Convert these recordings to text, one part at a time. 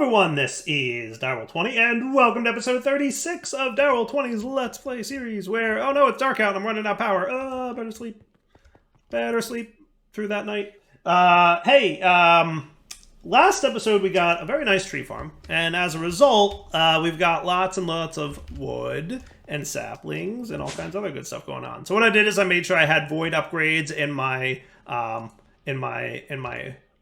everyone, this is Daryl20, and welcome to episode 36 of Daryl20's Let's Play series, where, oh no, it's dark out and I'm running out of power. Better sleep through that night. Last episode we got a very nice tree farm, and as a result, we've got lots and lots of wood and saplings and all kinds of other good stuff going on. So what I did is I made sure I had void upgrades in my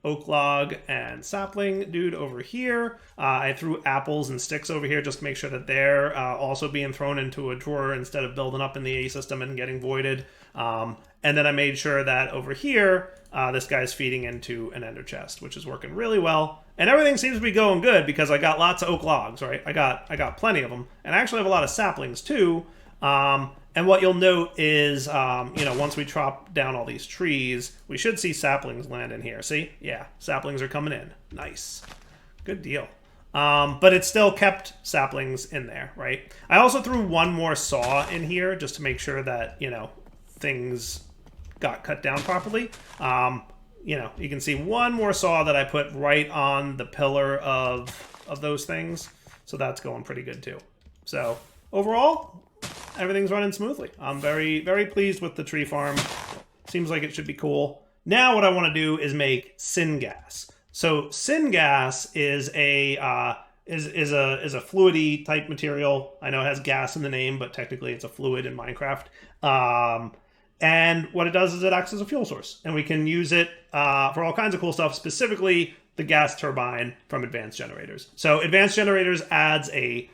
oak log and sapling dude over here. I threw apples and sticks over here just to make sure that they're also being thrown into a drawer instead of building up in the A system and getting voided. And then I made sure that over here, this guy's feeding into an ender chest, which is working really well. And everything seems to be going good because I got lots of oak logs, right? I got plenty of them. And I actually have a lot of saplings too. And what you'll note is, once we chop down all these trees, we should see saplings land in here. See? Yeah, saplings are coming in. Nice. Good deal. But it still kept saplings in there, right? I also threw one more saw in here just to make sure that, things got cut down properly. You can see one more saw that I put right on the pillar of those things. So that's going pretty good too. So overall, everything's running smoothly. I'm very, very pleased with the tree farm. Seems like it should be cool. Now what I want to do is make syngas. So syngas is a fluidy type material. I know it has gas in the name, but technically it's a fluid in Minecraft. And what it does is it acts as a fuel source, and we can use it for all kinds of cool stuff, specifically the gas turbine from advanced generators. So advanced generators adds a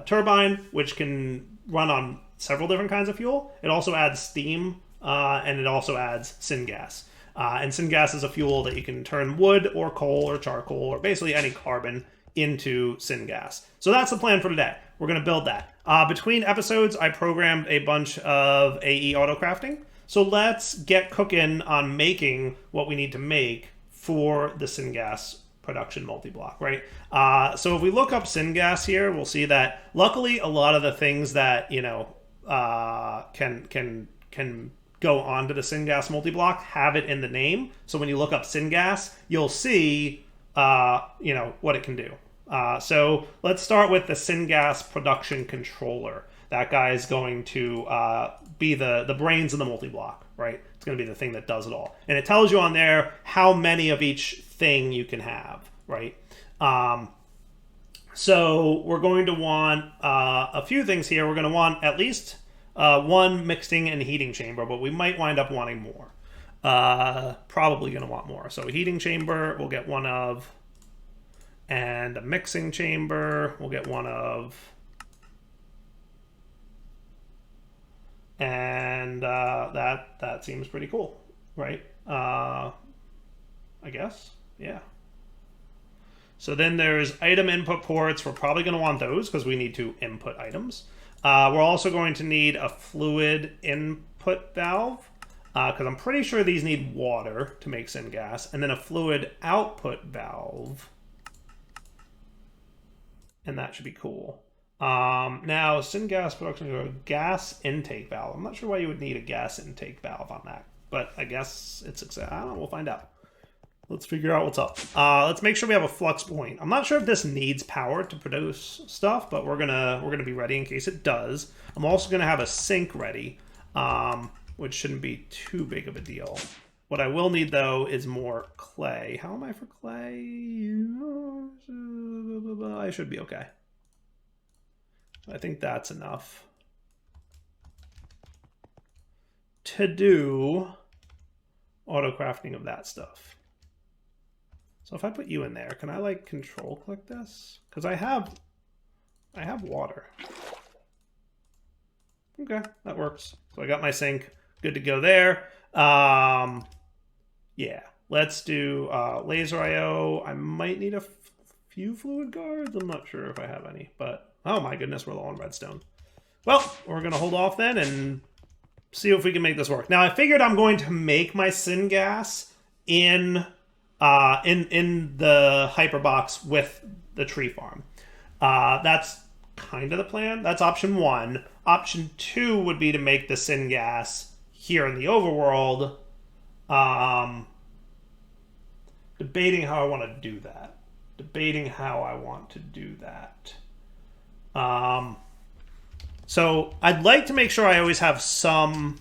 turbine which can run on several different kinds of fuel. It also adds steam, and it also adds syngas. And syngas is a fuel that you can turn wood or coal or charcoal or basically any carbon into syngas. So that's the plan for today. We're going to build that. Between episodes, I programmed a bunch of AE autocrafting. So let's get cooking on making what we need to make for the syngas production multi-block, right? So if we look up syngas here, we'll see that luckily a lot of the things that can go onto the syngas multi-block have it in the name. So when you look up syngas, you'll see what it can do. So let's start with the syngas production controller. That guy is going to be the brains of the multi-block, right? It's going to be the thing that does it all. And it tells you on there how many of each thing you can have, right? So we're going to want a few things here. We're going to want at least one mixing and heating chamber, but we might wind up wanting more. Probably going to want more. So a heating chamber we'll get one of, and a mixing chamber we'll get one of, and that seems pretty cool, right? I guess, yeah. So then there's item input ports. We're probably going to want those because we need to input items. We're also going to need a fluid input valve because I'm pretty sure these need water to make syngas, and then a fluid output valve, and that should be cool. Now, syngas production, a gas intake valve. I'm not sure why you would need a gas intake valve on that, but I guess it's, I don't know, we'll find out. Let's figure out what's up. Let's make sure we have a flux point. I'm not sure if this needs power to produce stuff, but we're gonna be ready in case it does. I'm also gonna have a sink ready, which shouldn't be too big of a deal. What I will need though is more clay. How am I for clay? I should be okay. I think that's enough to do auto crafting of that stuff. So if I put you in there, can I like control click this? Because I have water. Okay, that works. So I got my sink, good to go there. Yeah, let's do laser IO. I might need a few fluid guards. I'm not sure if I have any, but oh my goodness, we're low on redstone. Well, we're gonna hold off then and see if we can make this work. Now I figured I'm going to make my syngas in the hyperbox with the tree farm. That's kind of the plan. That's option one. Option two would be to make the syngas here in the overworld. Debating how I want to do that. debating how I want to do that. So I'd like to make sure I always have some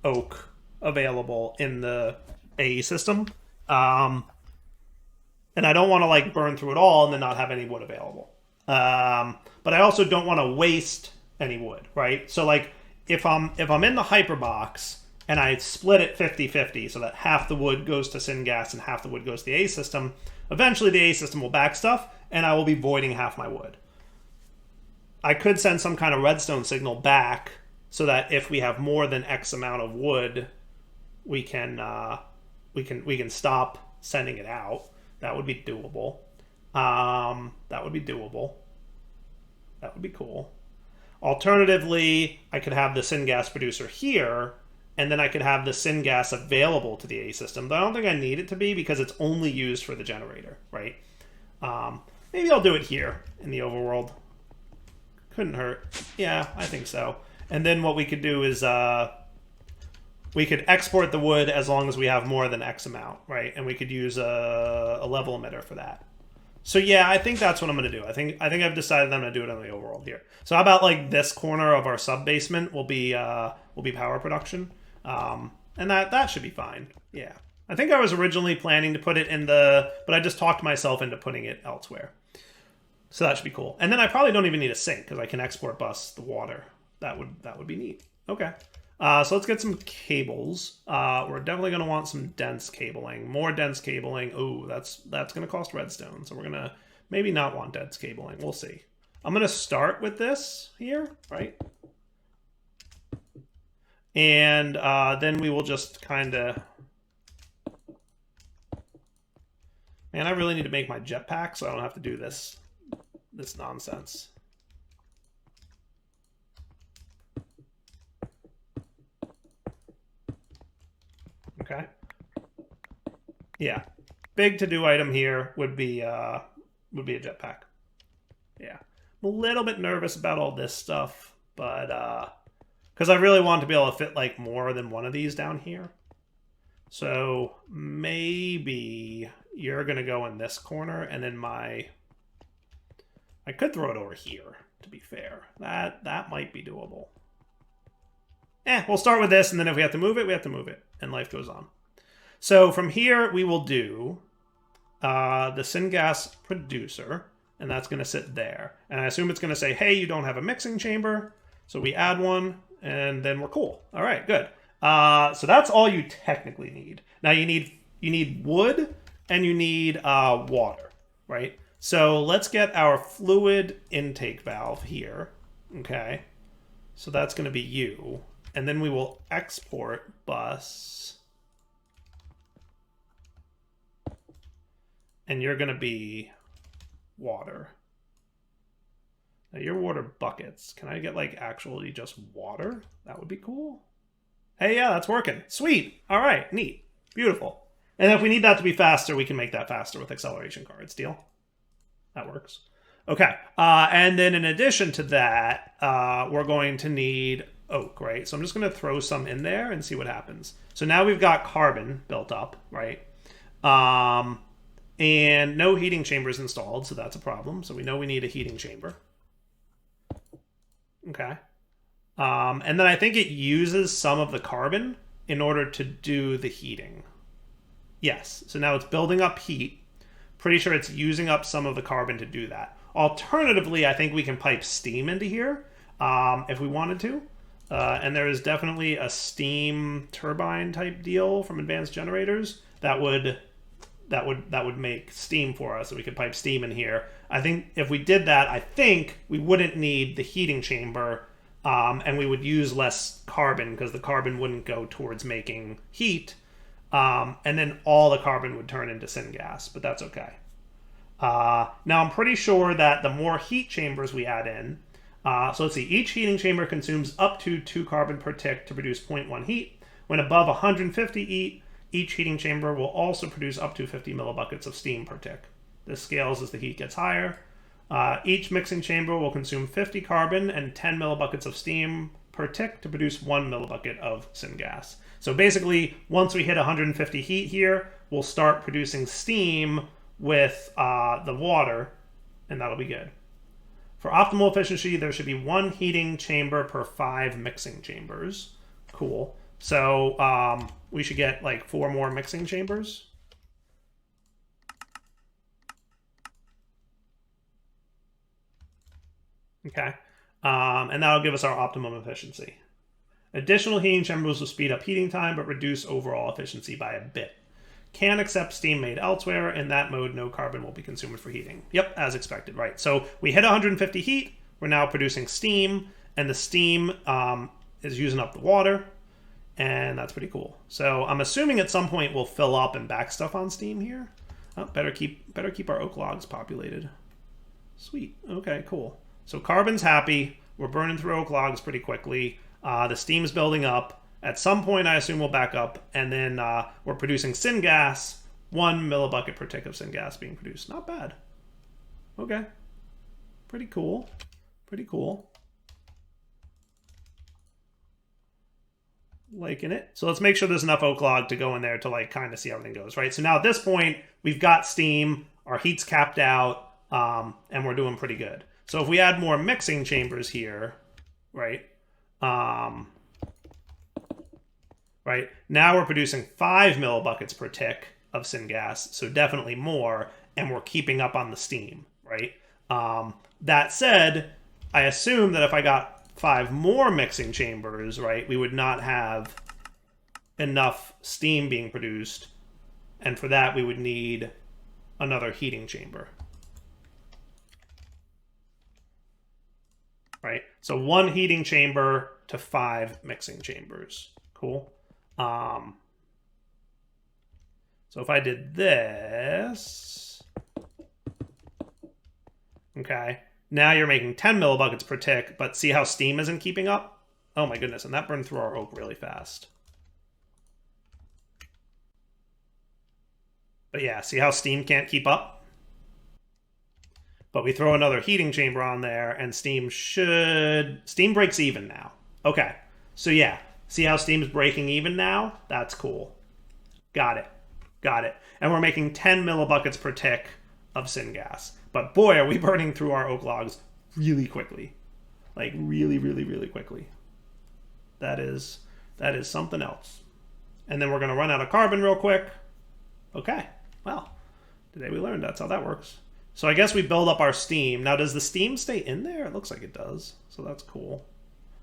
oak available in the AE system. And I don't want to like burn through it all and then not have any wood available. But I also don't want to waste any wood, right? So like if I'm in the hyperbox and I split it 50-50 so that half the wood goes to Syngas and half the wood goes to the A system, eventually the A system will back stuff and I will be voiding half my wood. I could send some kind of redstone signal back so that if we have more than X amount of wood, we can stop sending it out. That would be doable. That would be doable. That would be cool. Alternatively, I could have the Syngas producer here, and then I could have the Syngas available to the A system. But I don't think I need it to be because it's only used for the generator, right? Maybe I'll do it here in the overworld. Couldn't hurt. Yeah, I think so. And then what we could do is we could export the wood as long as we have more than X amount, right? And we could use a level emitter for that. So yeah, I think that's what I'm going to do. I think I've decided I'm going to do it on the overworld here. So how about like this corner of our sub basement will be power production, and that should be fine. Yeah, I think I was originally planning to put it in but I just talked myself into putting it elsewhere. So that should be cool. And then I probably don't even need a sink because I can export bus the water. That would be neat. Okay. So let's get some cables. We're definitely going to want some dense cabling. More dense cabling. Ooh, that's going to cost redstone. So we're going to maybe not want dense cabling. We'll see. I'm going to start with this here, right? And then we will just kind of... Man, I really need to make my jetpack so I don't have to do this nonsense. Okay. Yeah. Big to-do item here would be a jetpack. Yeah. I'm a little bit nervous about all this stuff, but because I really want to be able to fit like more than one of these down here. So maybe you're gonna go in this corner and then I could throw it over here, to be fair. That might be doable. We'll start with this, and then if we have to move it, we have to move it, and life goes on. So from here, we will do the Syngas producer, and that's going to sit there. And I assume it's going to say, hey, you don't have a mixing chamber. So we add one, and then we're cool. All right, good. So that's all you technically need. Now you need wood, and you need water, right? So let's get our fluid intake valve here, okay? So that's going to be you. And then we will export bus. And you're going to be water. Now your water buckets. Can I get like actually just water? That would be cool. Hey, yeah, that's working. Sweet. All right, neat. Beautiful. And if we need that to be faster, we can make that faster with acceleration cards. Deal? That works. Okay. And then in addition to that, we're going to need oak, right? So I'm just going to throw some in there and see what happens. So now we've got carbon built up, right? And no heating chambers installed, so that's a problem. So we know we need a heating chamber. Okay. And then I think it uses some of the carbon in order to do the heating. Yes. So now it's building up heat. Pretty sure it's using up some of the carbon to do that. Alternatively, I think we can pipe steam into here if we wanted to. And there is definitely a steam turbine type deal from Advanced Generators that would make steam for us, so we could pipe steam in here. I think if we did that, I think we wouldn't need the heating chamber, and we would use less carbon because the carbon wouldn't go towards making heat, and then all the carbon would turn into syngas, but that's okay. Now I'm pretty sure that the more heat chambers we add in, so let's see, each heating chamber consumes up to 2 carbon per tick to produce 0.1 heat. When above 150 heat, each heating chamber will also produce up to 50 millibuckets of steam per tick. This scales as the heat gets higher. Each mixing chamber will consume 50 carbon and 10 millibuckets of steam per tick to produce 1 millibucket of syngas. So basically, once we hit 150 heat here, we'll start producing steam with the water, and that'll be good. For optimal efficiency, there should be 1 heating chamber per 5 mixing chambers. Cool. So we should get like 4 more mixing chambers. Okay. And that'll give us our optimum efficiency. Additional heating chambers will speed up heating time, but reduce overall efficiency by a bit. Can accept steam made elsewhere. In that mode, no carbon will be consumed for heating. Yep, as expected, right? So we hit 150 heat. We're now producing steam, and the steam is using up the water, and that's pretty cool. So I'm assuming at some point we'll fill up and back stuff on steam here. Oh, better keep our oak logs populated. Sweet. Okay, cool. So carbon's happy. We're burning through oak logs pretty quickly. The steam's building up. At some point, I assume we'll back up, and then we're producing syngas. 1 millibucket per tick of syngas being produced. Not bad. Okay. Pretty cool. Pretty cool. Liking it. So let's make sure there's enough oak log to go in there to like kind of see how everything goes, right? So now at this point, we've got steam, our heat's capped out, and we're doing pretty good. So if we add more mixing chambers here, right? Right now we're producing 5 millibuckets per tick of syngas, so definitely more, and we're keeping up on the steam, right? That said, I assume that if I got 5 more mixing chambers, right, we would not have enough steam being produced, and for that we would need another heating chamber. Right? So 1 heating chamber to 5 mixing chambers. Cool. So if I did this, okay, now you're making 10 millibuckets per tick, but see how steam isn't keeping up? Oh my goodness, and that burned through our oak really fast. But yeah, see how steam can't keep up? But we throw another heating chamber on there, and steam breaks even now. Okay, so yeah. See how steam's breaking even now? That's cool. Got it. Got it. And we're making 10 millibuckets per tick of syngas. But boy, are we burning through our oak logs really quickly. Like really, really, really quickly. That is something else. And then we're going to run out of carbon real quick. Okay. Well, today we learned that's how that works. So I guess we build up our steam. Now, does the steam stay in there? It looks like it does. So that's cool.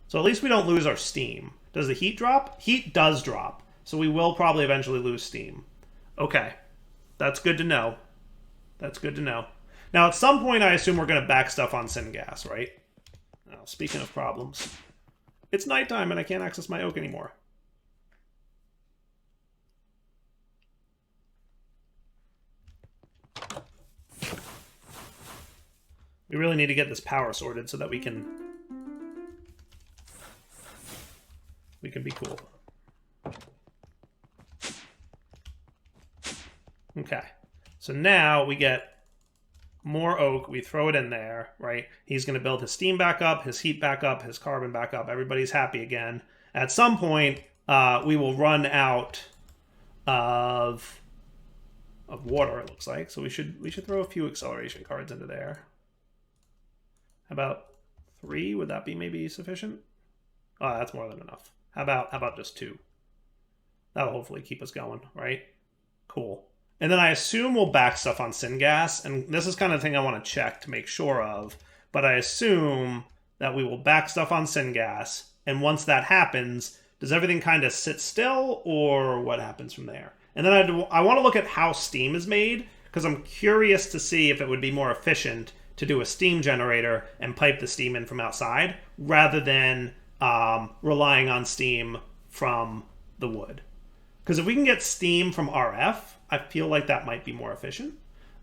So at least we don't lose our steam. Does the heat drop? Heat does drop. So we will probably eventually lose steam. Okay. That's good to know. That's good to know. Now, at some point, I assume we're going to back stuff on syngas, right? Now, speaking of problems, it's nighttime and I can't access my oak anymore. We really need to get this power sorted so that we can be cool. Okay, so now we get more oak, we throw it in there, right? He's going to build his steam back up, his heat back up, his carbon back up. Everybody's happy again. At some point, we will run out of water, it looks like. So we should throw a few acceleration cards into there. How about 3? Would that be maybe sufficient? Oh, that's more than enough. How about just 2? That'll hopefully keep us going, right? Cool. And then I assume we'll back stuff on syngas, and this is kind of the thing I want to check to make sure of, but I assume that we will back stuff on syngas, and once that happens, does everything kind of sit still, or what happens from there? And then I want to look at how steam is made, because I'm curious to see if it would be more efficient to do a steam generator and pipe the steam in from outside, rather than relying on steam from the wood. Because if we can get steam from RF, I feel like that might be more efficient.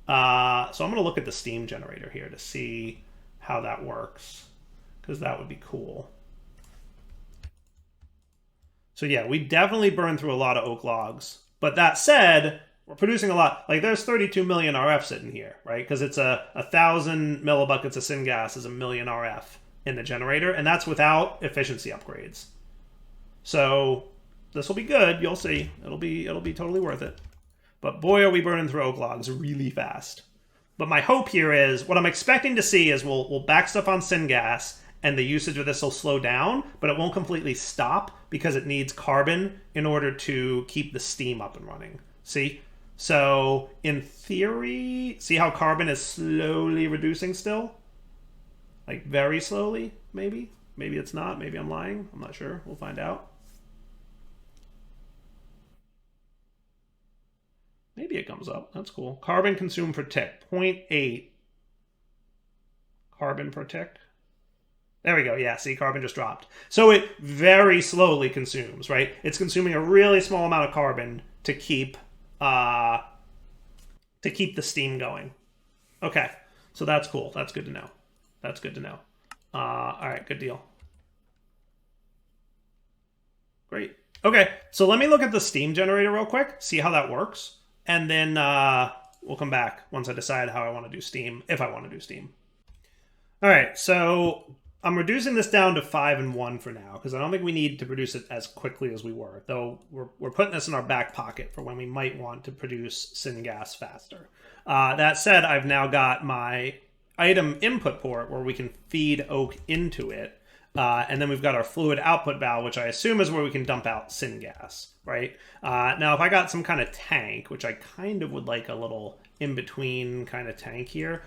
So I'm going to look at the steam generator here to see how that works, because that would be cool. So yeah, we definitely burn through a lot of oak logs. But that said, we're producing a lot. Like, there's 32 million RF sitting here, right? Because it's 1,000 millibuckets of syngas is 1 million RF in the generator, and that's without efficiency upgrades. So this will be good. You'll see. It'll be totally worth it. but boy, are we burning through oak logs really fast. But my hope here is, what I'm expecting to see is we'll back stuff on Syngas, and the usage of this will slow down, but it won't completely stop because it needs carbon in order to keep the steam up and running. See? So in theory, see how carbon is slowly reducing still? Like very slowly, maybe? Maybe it's not. Maybe I'm lying. I'm not sure. We'll find out. Maybe it comes up. That's cool. Carbon consumed per tick, 0.8 carbon per tick. There we go. Yeah, see, carbon just dropped. So it very slowly consumes, right? It's consuming a really small amount of carbon to keep the steam going. Okay, so that's cool. That's good to know. That's good to know. All right, good deal. Great. Okay, so let me look at the steam generator real quick, see how that works, and then we'll come back once I decide how I want to do steam, if I want to do steam. All right, so I'm reducing this down to 5 and 1 for now, because I don't think we need to produce it as quickly as we were, though we're putting this in our back pocket for when we might want to produce syngas faster. That said, I've now got my item input port where we can feed oak into it, and then we've got our fluid output valve, which I assume is where we can dump out syngas, right? Now, if I got some kind of tank, which I kind of would like a little in-between kind of tank here,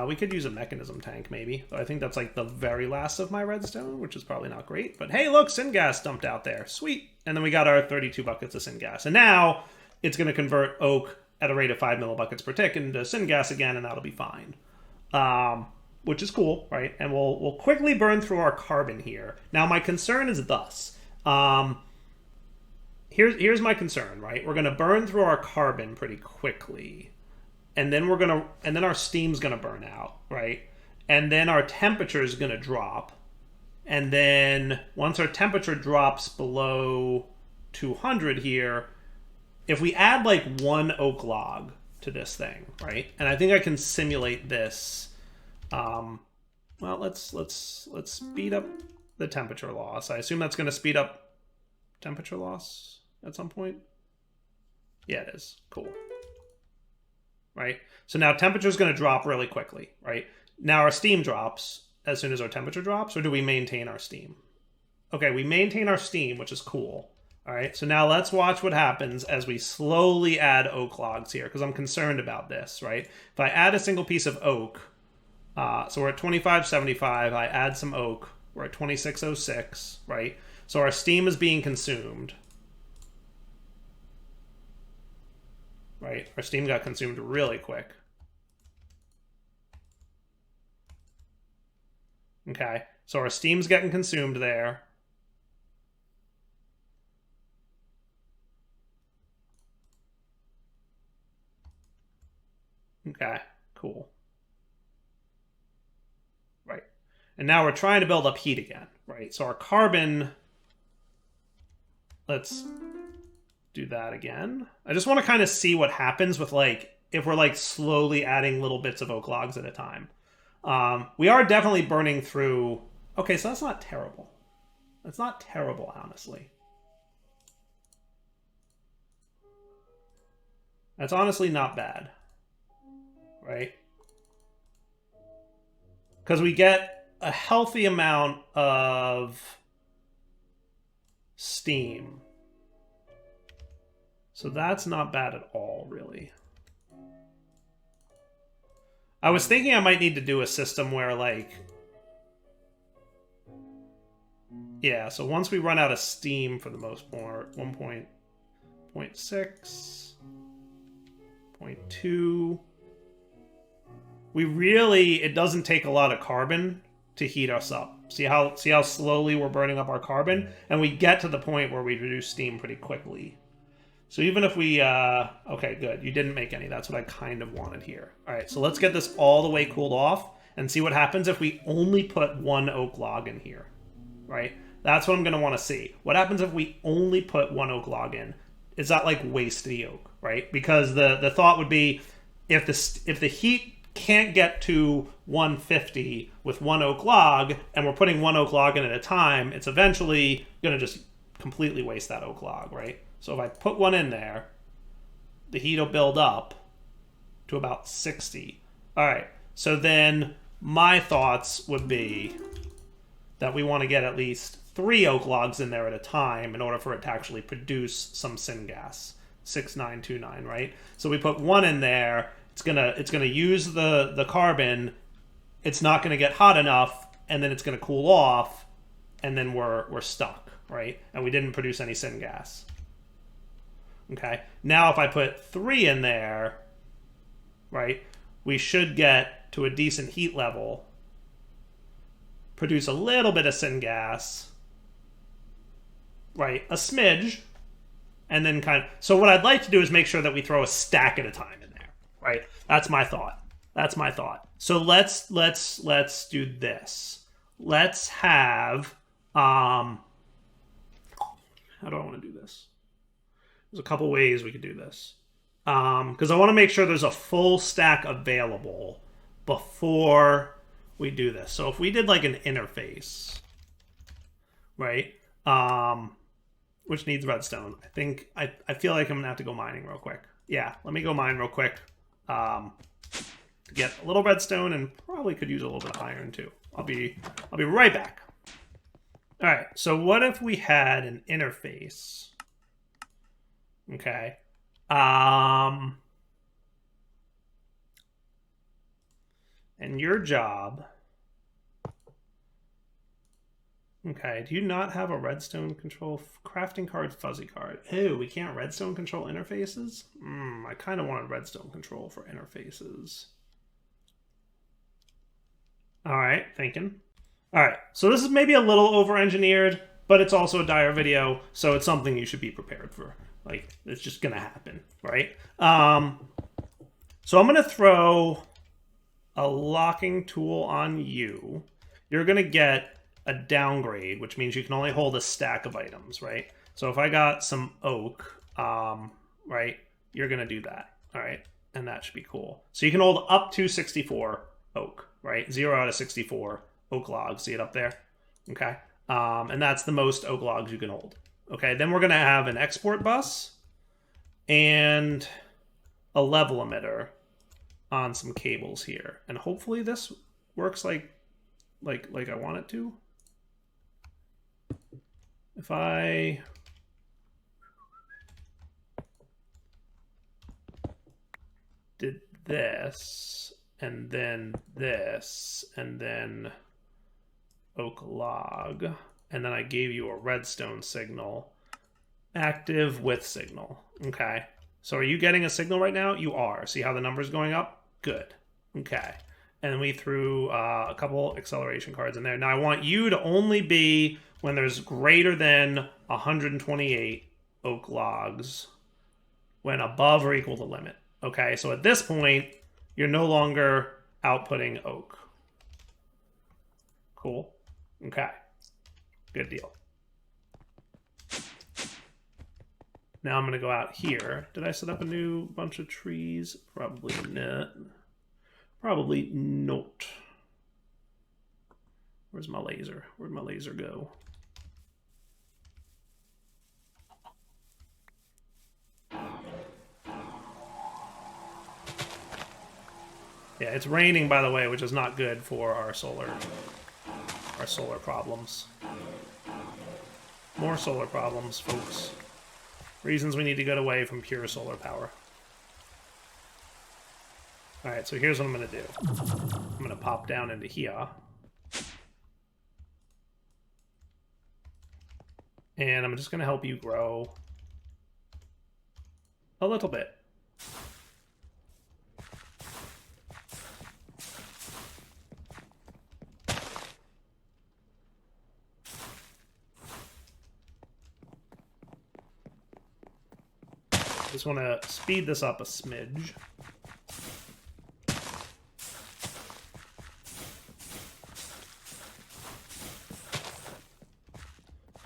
we could use a mechanism tank, maybe. I think that's like the very last of my redstone, which is probably not great. But hey, look, syngas dumped out there. Sweet. And then we got our 32 buckets of syngas. And now it's going to convert oak at a rate of 5 millibuckets per tick into syngas again, and that'll be fine. Which is cool, right? And we'll quickly burn through our carbon here. Now, my concern is thus. Here's my concern, right? We're going to burn through our carbon pretty quickly. And then our steam's gonna burn out, right? And then our temperature is gonna drop. And then once our temperature drops below 200 here, if we add like 1 oak log to this thing, right? And I think I can simulate this. Well, let's speed up the temperature loss. I assume that's gonna speed up temperature loss at some point. Yeah, it is. Cool. Right? So now temperature is going to drop really quickly, right? Now our steam drops as soon as our temperature drops, or do we maintain our steam? Okay, we maintain our steam, which is cool. All right, so now let's watch what happens as we slowly add oak logs here, because I'm concerned about this, right? If I add a single piece of oak, so we're at 2575, I add some oak, we're at 2606, right? So our steam is being consumed. Right, our steam got consumed really quick. Okay, so our steam's getting consumed there. Okay, cool. Right, and now we're trying to build up heat again, right? So our carbon, let's do that again. I just want to kind of see what happens with, like, if we're like slowly adding little bits of oak logs at a time. We are definitely burning through. Okay, so that's not terrible. That's not terrible, honestly. That's honestly not bad, right? Because we get a healthy amount of steam. So that's not bad at all, really. I was thinking I might need to do a system where, like... Yeah, so once we run out of steam for the most part, 1.6, 0.2... We really... It doesn't take a lot of carbon to heat us up. See how slowly we're burning up our carbon? And we get to the point where we reduce steam pretty quickly. So even if we, okay, good. You didn't make any. That's what I kind of wanted here. All right, so let's get this all the way cooled off and see what happens if we only put 1 oak log in here, right? That's what I'm going to want to see. What happens if we only put 1 oak log in? Is that like waste the oak, right? Because the thought would be if the heat can't get to 150 with 1 oak log and we're putting 1 oak log in at a time, it's eventually going to just completely waste that oak log, right? So if I put 1 in there, the heat will build up to about 60. All right, so then my thoughts would be that we want to get at least 3 oak logs in there at a time in order for it to actually produce some syngas. 6929, right? So we put 1 in there. It's gonna use the carbon. It's not gonna get hot enough, and then it's gonna cool off, and then we're stuck, right? And we didn't produce any syngas. Okay. Now if I put 3 in there, right, we should get to a decent heat level, produce a little bit of syngas, right, a smidge, and then kind of, so what I'd like to do is make sure that we throw a stack at a time in there, right? That's my thought. That's my thought. So let's do this. Let's have, how do I want to do this? There's a couple ways we could do this. Because I want to make sure there's a full stack available before we do this. So if we did like an interface, right? Which needs redstone. I feel like I'm gonna have to go mining real quick. Yeah, let me go mine real quick. To get a little redstone, and probably could use a little bit of iron too. I'll be right back. All right, so what if we had an interface? Okay. And your job. Okay, do you not have a redstone control crafting card, fuzzy card? Ew, we can't redstone control interfaces? I kind of wanted redstone control for interfaces. All right, thinking. All right, so this is maybe a little over-engineered, but it's also a dire video, so it's something you should be prepared for. Like, it's just gonna happen, right? So I'm gonna throw a locking tool on you. You're gonna get a downgrade, which means you can only hold a stack of items, right? So if I got some oak, right, you're gonna do that, all right? And that should be cool. So you can hold up to 64 oak, right? 0 out of 64 oak logs. See it up there? Okay. And that's the most oak logs you can hold. Okay, then we're gonna have an export bus and a level emitter on some cables here. And hopefully this works like I want it to. If I did this, and then this, and then oak log, and then I gave you a redstone signal, active with signal. Okay, so are you getting a signal right now? You are. See how the number's going up? Good. Okay. And we threw a couple acceleration cards in there. Now I want you to only be when there's greater than 128 oak logs when above or equal to limit. Okay, so at this point, you're no longer outputting oak. Cool. Okay. Good deal. Now I'm going to go out here. Did I set up a new bunch of trees? Probably not. Probably not. Where's my laser? Where'd my laser go? Yeah, it's raining, by the way, which is not good for our solar problems. More solar problems, folks. Reasons we need to get away from pure solar power. Alright, so here's what I'm going to do. I'm going to pop down into here. And I'm just going to help you grow a little bit. Just want to speed this up a smidge.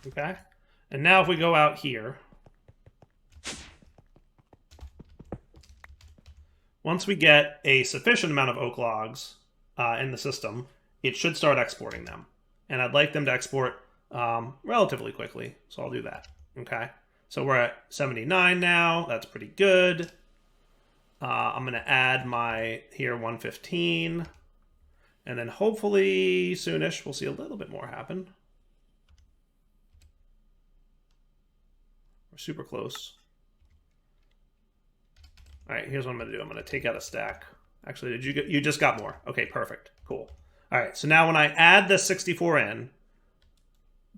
Okay, and now if we go out here, once we get a sufficient amount of oak logs in the system, it should start exporting them. And I'd like them to export relatively quickly, so I'll do that. Okay, so we're at 79 now. That's pretty good. I'm going to add my here 115. And then hopefully soonish we'll see a little bit more happen. We're super close. All right, here's what I'm going to do. I'm going to take out a stack. Actually, you just got more. Okay, perfect. Cool. All right, so now when I add this 64 in,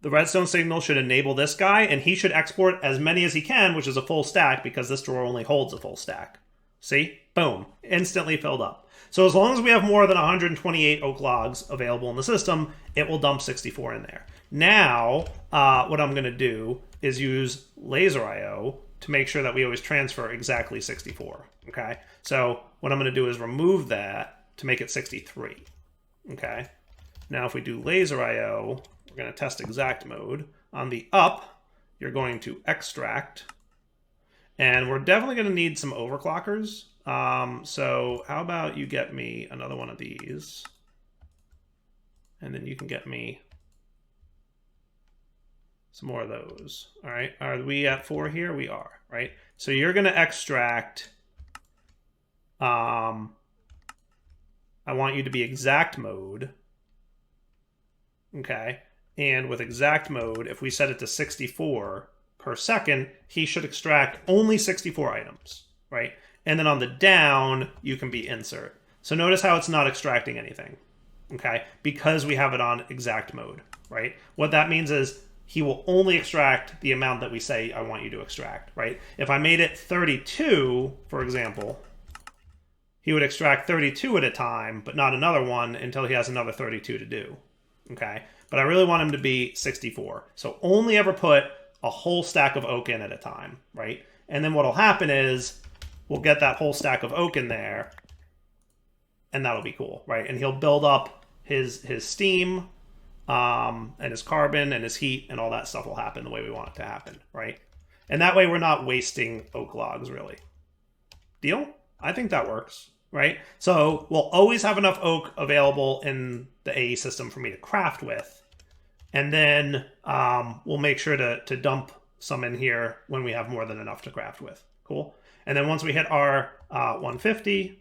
the redstone signal should enable this guy, and he should export as many as he can, which is a full stack, because this drawer only holds a full stack. See? Boom. Instantly filled up. So as long as we have more than 128 oak logs available in the system, it will dump 64 in there. Now, what I'm going to do is use laser IO to make sure that we always transfer exactly 64. Okay? So what I'm going to do is remove that to make it 63. Okay? Now if we do laser IO, we're going to test exact mode. On the up, you're going to extract. And we're definitely going to need some overclockers. So how about you get me another one of these? And then you can get me some more of those. All right. Are we at 4 here? We are, right? So you're going to extract. I want you to be exact mode. Okay. And with exact mode, if we set it to 64 per second, he should extract only 64 items, right? And then on the down, you can be insert. So notice how it's not extracting anything, okay? Because we have it on exact mode, right? What that means is he will only extract the amount that we say I want you to extract, right? If I made it 32, for example, he would extract 32 at a time, but not another one until he has another 32 to do, okay? But I really want him to be 64. So only ever put a whole stack of oak in at a time, right? And then what'll happen is we'll get that whole stack of oak in there, and that'll be cool, right? And he'll build up his steam, and his carbon and his heat, and all that stuff will happen the way we want it to happen, right? And that way we're not wasting oak logs, really. Deal? I think that works, right? So we'll always have enough oak available in the AE system for me to craft with. And then we'll make sure to dump some in here when we have more than enough to craft with. Cool. And then once we hit our 150,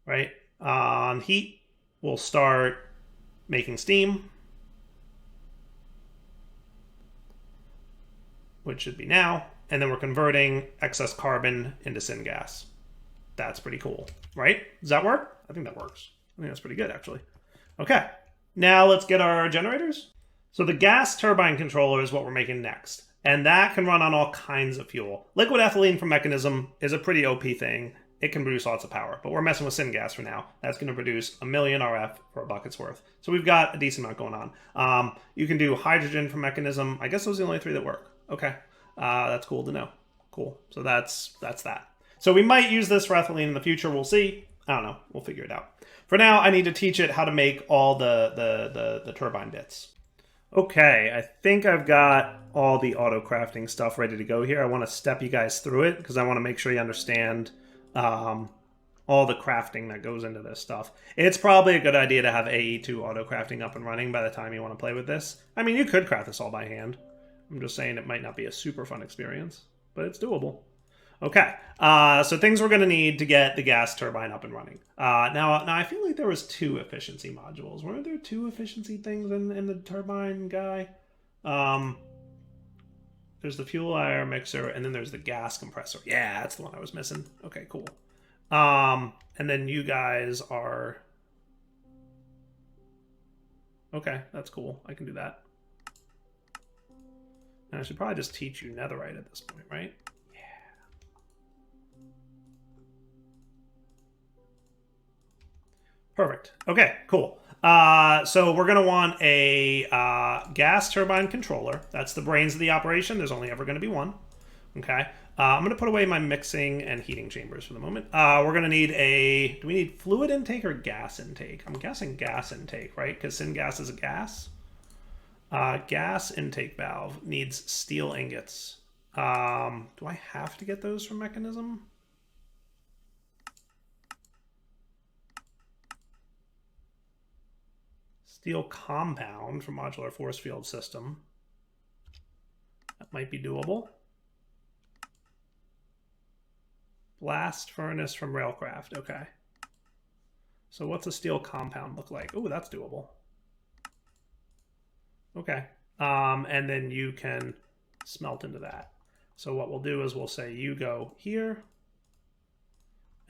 right, on heat, we'll start making steam, which should be now. And then we're converting excess carbon into syngas. That's pretty cool, right? Does that work? I think that works. I think that's pretty good, actually. Okay, now let's get our generators. So the gas turbine controller is what we're making next. And that can run on all kinds of fuel. Liquid ethylene from Mechanism is a pretty OP thing. It can produce lots of power, but we're messing with syngas for now. That's going to produce 1,000,000 RF for a bucket's worth. So we've got a decent amount going on. You can do hydrogen from Mechanism. I guess those are the only 3 that work. Okay, that's cool to know. Cool, so that's that. So we might use this for ethylene in the future. We'll see. I don't know. We'll figure it out. For now, I need to teach it how to make all the turbine bits. Okay, I think I've got all the auto crafting stuff ready to go here. I want to step you guys through it because I want to make sure you understand all the crafting that goes into this stuff. It's probably a good idea to have AE2 auto crafting up and running by the time you want to play with this. I mean, you could craft this all by hand. I'm just saying it might not be a super fun experience, but it's doable. Okay, so things we're going to need to get the gas turbine up and running. Now I feel like there was 2 efficiency modules. Weren't there 2 efficiency things in the turbine guy? There's the fuel air mixer, and then there's the gas compressor. Yeah, that's the one I was missing. Okay, cool. And then you guys are... Okay, that's cool. I can do that. And I should probably just teach you netherite at this point, right? Perfect. Okay, cool. So we're going to want a gas turbine controller. That's the brains of the operation. There's only ever going to be one. Okay. I'm going to put away my mixing and heating chambers for the moment. We're going to need do we need fluid intake or gas intake? I'm guessing gas intake, right? Because syngas is a gas. Gas intake valve needs steel ingots. Do I have to get those from Mechanism? Steel compound from modular force field system. That might be doable. Blast furnace from railcraft. Okay. So what's a steel compound look like? Oh, that's doable. Okay. And then you can smelt into that. So what we'll do is we'll say you go here,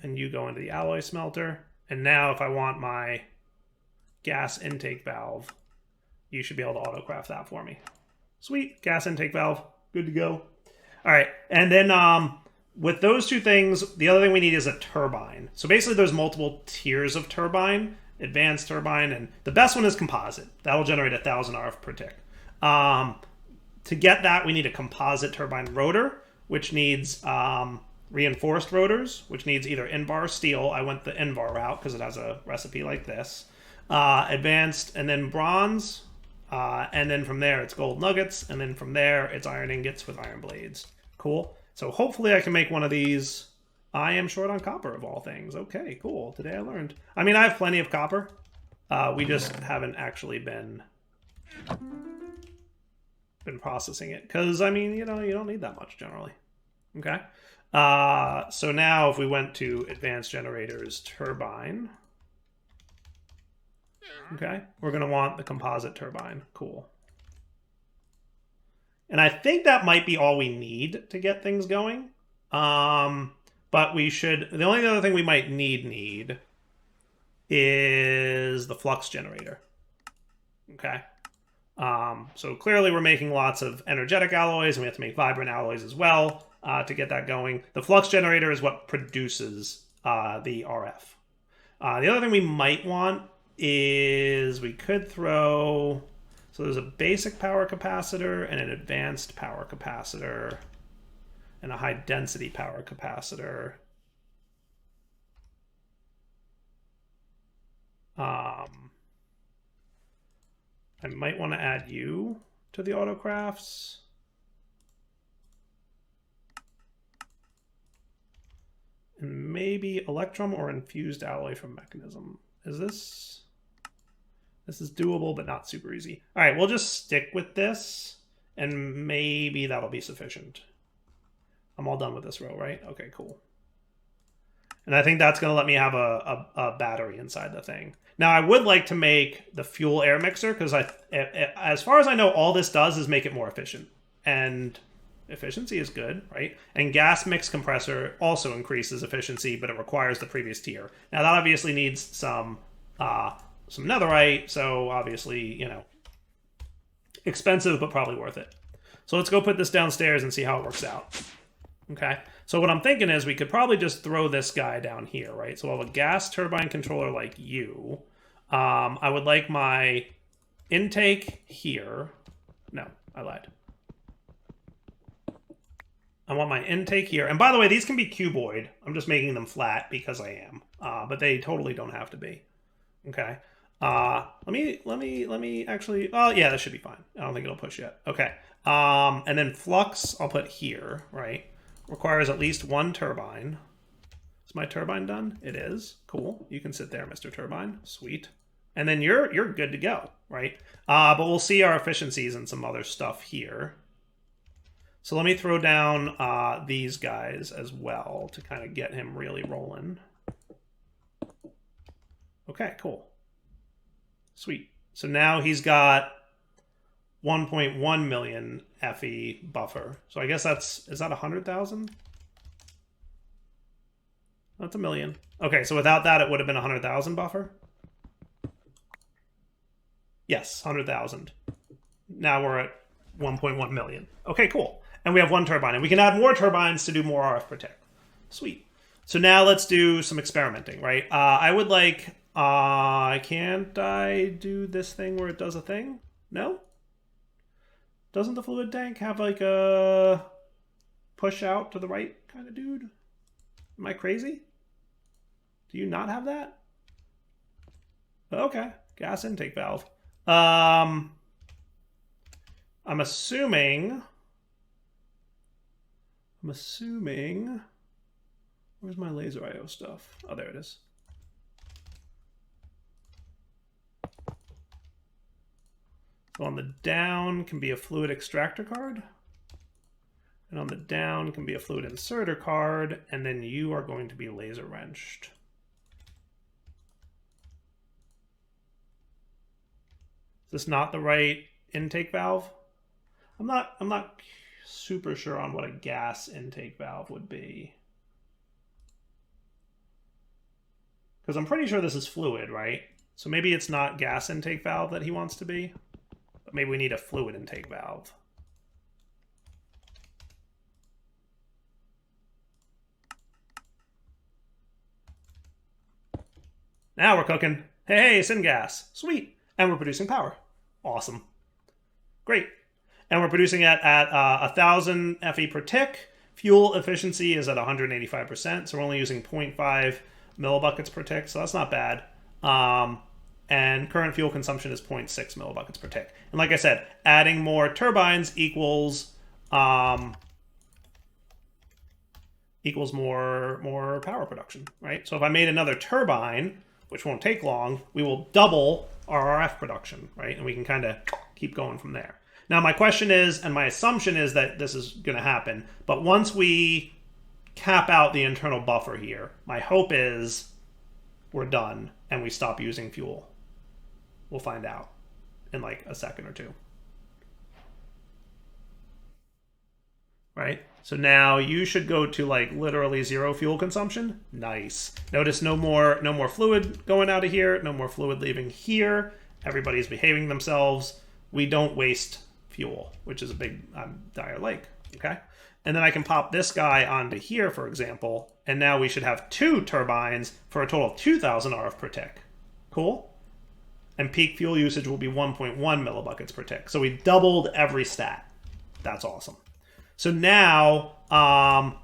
and you go into the alloy smelter. And now if I want my gas intake valve, you should be able to autocraft that for me. Sweet, gas intake valve, good to go. All right, and then with those two things, the other thing we need is a turbine. So basically there's multiple tiers of turbine, advanced turbine, and the best one is composite. That'll generate 1,000 RF per tick. To get that, we need a composite turbine rotor, which needs reinforced rotors, which needs either Invar steel. I went the Invar route because it has a recipe like this. Advanced, and then bronze, and then from there it's gold nuggets, and then from there it's iron ingots with iron blades. Cool. So hopefully I can make one of these. I am short on copper of all things. Okay, cool. Today I learned. I mean, I have plenty of copper. We just haven't actually been processing it because, I mean, you know, you don't need that much generally. Okay. So now if we went to advanced generators turbine, okay, we're going to want the composite turbine. Cool. And I think that might be all we need to get things going. But we should, the only other thing we might need is the flux generator. Okay. So clearly we're making lots of energetic alloys, and we have to make vibrant alloys as well to get that going. The flux generator is what produces the RF. The other thing we might want is we could throw, so there's a basic power capacitor and an advanced power capacitor and a high density power capacitor. I might want to add you to the autocrafts. And maybe electrum or infused alloy from mechanism. Is this... This is doable, but not super easy. All right, we'll just stick with this, and maybe that'll be sufficient. I'm all done with this row, right? Okay, cool. And I think that's going to let me have a battery inside the thing. Now, I would like to make the fuel air mixer, because as far as I know, all this does is make it more efficient. And efficiency is good, right? And gas mix compressor also increases efficiency, but it requires the previous tier. Now, that obviously needs some netherite, so obviously, you know, expensive, but probably worth it. So let's go put this downstairs and see how it works out. Okay, so what I'm thinking is we could probably just throw this guy down here, right? So I'll have a gas turbine controller like you. I would like my intake here. No, I lied. I want my intake here. And by the way, these can be cuboid. I'm just making them flat because I am. But they totally don't have to be. Okay. Let me actually, oh yeah, that should be fine. I don't think it'll push yet. Okay. And then flux I'll put here, right? Requires at least one turbine. Is my turbine done? It is. Cool. You can sit there, Mr. Turbine. Sweet. And then you're good to go, right? But we'll see our efficiencies and some other stuff here. So let me throw down these guys as well to kind of get him really rolling. Okay, cool. Sweet. So now he's got 1.1 million FE buffer. So I guess is that 100,000? That's a million. Okay, so without that, it would have been 100,000 buffer. Yes, 100,000. Now we're at 1.1 million. Okay, cool. And we have one turbine, and we can add more turbines to do more RF per tick. Sweet. So now let's do some experimenting, right? I would like, can't I do this thing where it does a thing? No? Doesn't the fluid tank have like a push out to the right kind of dude? Am I crazy? Do you not have that? Okay, gas intake valve. I'm assuming, where's my laser IO stuff? Oh, there it is. So on the down can be a fluid extractor card. And on the down can be a fluid inserter card, and then you are going to be laser wrenched. Is this not the right intake valve? I'm not super sure on what a gas intake valve would be. Because I'm pretty sure this is fluid, right? So maybe it's not gas intake valve that he wants to be, but maybe we need a fluid intake valve. Now we're cooking. Hey, Syngas. Sweet. And we're producing power. Awesome. Great. And we're producing it at 1,000 FE per tick. Fuel efficiency is at 185%, so we're only using 0.5 millibuckets per tick, so that's not bad. And current fuel consumption is 0.6 millibuckets per tick. And like I said, adding more turbines equals more power production, right? So if I made another turbine, which won't take long, we will double our RF production, right? And we can kind of keep going from there. Now, my question is, and my assumption is that this is going to happen, but once we cap out the internal buffer here, my hope is we're done and we stop using fuel. We'll find out in like a second or two. Right? So now you should go to like literally 0 fuel consumption. Nice. Notice no more fluid going out of here, no more fluid leaving here. Everybody's behaving themselves. We don't waste fuel, which is a big dire lake. Okay? And then I can pop this guy onto here, for example, and now we should have 2 turbines for a total of 2,000 RF per tick. Cool? And peak fuel usage will be 1.1 millibuckets per tick. So we doubled every stat. That's awesome. So now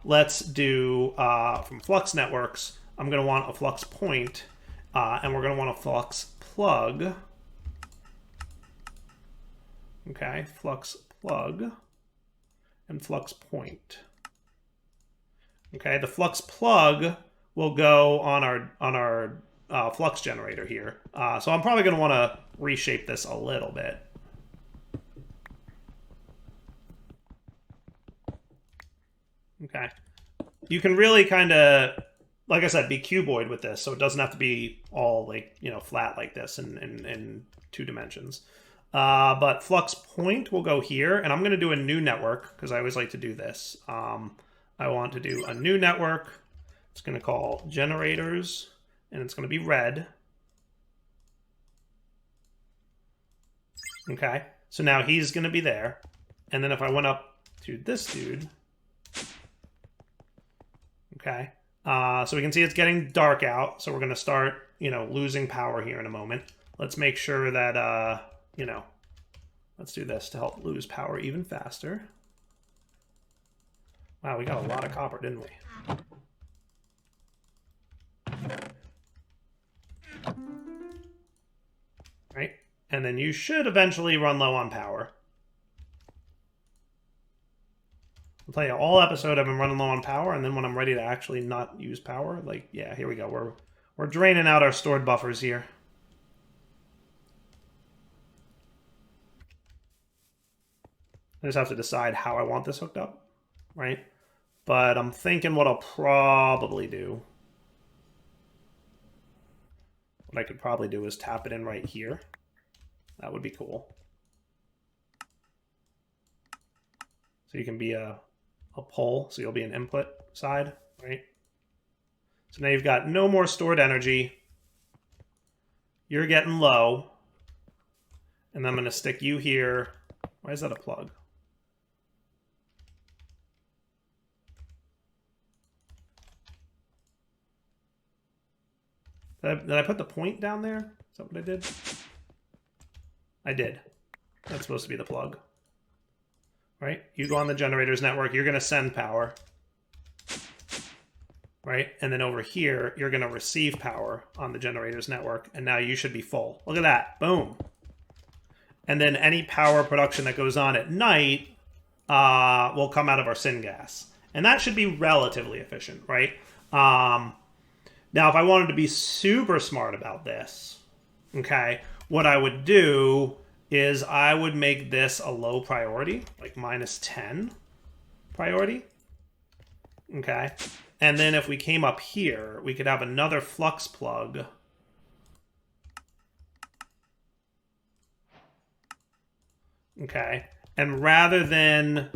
let's do, from Flux networks, I'm going to want a Flux point, and we're going to want a Flux plug. Okay, Flux plug and Flux point. Okay, the Flux plug will go on our Flux generator here. So I'm probably going to want to reshape this a little bit. Okay. You can really kind of, like I said, be cuboid with this, so it doesn't have to be all like, you know, flat like this in 2 dimensions. But Flux point will go here, and I'm going to do a new network, because I always like to do this. I want to do a new network. It's going to call generators, and it's going to be red. Okay, so now he's going to be there. And then if I went up to this dude, okay, so we can see it's getting dark out, so we're going to start, you know, losing power here in a moment. Let's make sure that, you know, let's do this to help lose power even faster. Wow, we got a lot of copper, didn't we? Right, and then you should eventually run low on power. I'll tell you, all episode I've been running low on power, and then when I'm ready to actually not use power, like, yeah, here we go. We're draining out our stored buffers here. I just have to decide how I want this hooked up, right? But I'm thinking what I'll probably do, what I could probably do is tap it in right here. That would be cool. So you can be a pole, so you'll be an input side, right? So now you've got no more stored energy. You're getting low. And then I'm going to stick you here. Why is that a plug? Did I put the point down there? Is that what I did? I did. That's supposed to be the plug. Right? You go on the generators network, you're going to send power. Right? And then over here, you're going to receive power on the generators network, and now you should be full. Look at that. Boom. And then any power production that goes on at night will come out of our Syngas. And that should be relatively efficient, right? Now, if I wanted to be super smart about this, okay, what I would do is I would make this a low priority, like -10. priority. Okay. And then if we came up here, we could have another flux plug. Okay. And rather than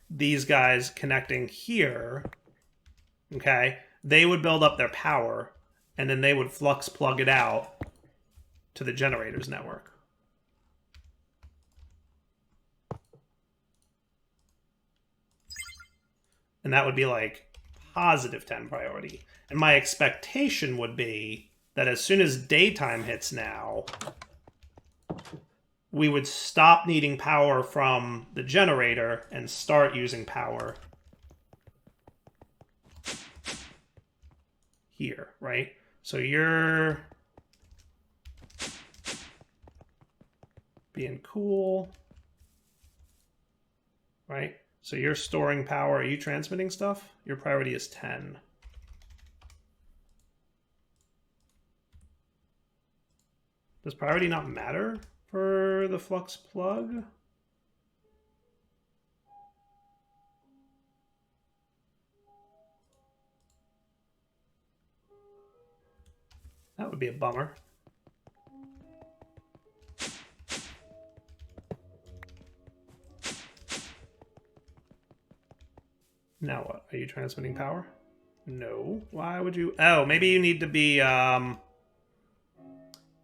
these guys connecting here, okay, they would build up their power, and then they would flux plug it out to the generators network. And that would be like positive 10 priority. And my expectation would be that as soon as daytime hits now, we would stop needing power from the generator and start using power here, right? So you're being cool, right? So you're storing power. Are you transmitting stuff? Your priority is 10. Does priority not matter for the flux plug? That would be a bummer. Now what? Are you transmitting power? No. Why would you? Oh, maybe you need to be,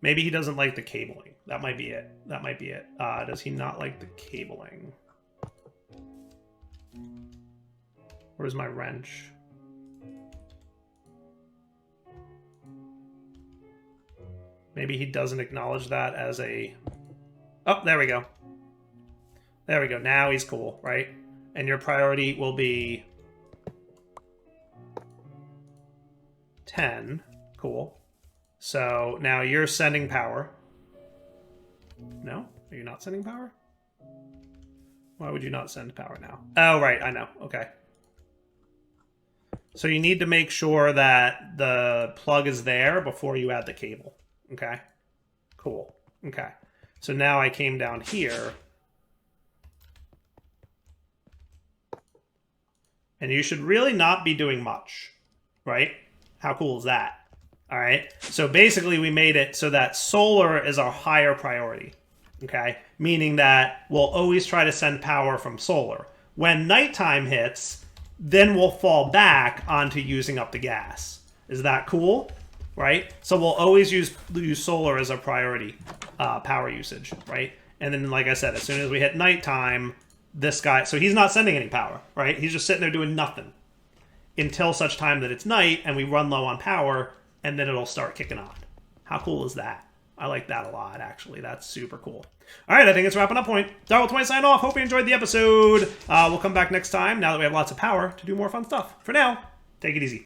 maybe he doesn't like the cabling. That might be it. That might be it. Does he not like the cabling? Where's my wrench? Maybe he doesn't acknowledge that as a... Oh, there we go. There we go. Now he's cool, right? And your priority will be 10. Cool. So now you're sending power. No? Are you not sending power? Why would you not send power now? Oh, right. I know. Okay. So you need to make sure that the plug is there before you add the cable. Okay. Cool. Okay. So now I came down here. And you should really not be doing much, right? How cool is that? All right. So basically we made it so that solar is our higher priority, okay? Meaning that we'll always try to send power from solar. When nighttime hits, then we'll fall back onto using up the gas. Is that cool? Right? So we'll always use solar as a priority power usage, right? And then, like I said, as soon as we hit nighttime, this guy, so he's not sending any power, right? He's just sitting there doing nothing until such time that it's night and we run low on power, and then it'll start kicking on. How cool is that? I like that a lot, actually. That's super cool. All right, I think it's wrapping up point. Darwell20 sign off. Hope you enjoyed the episode. We'll come back next time, now that we have lots of power, to do more fun stuff. For now, take it easy.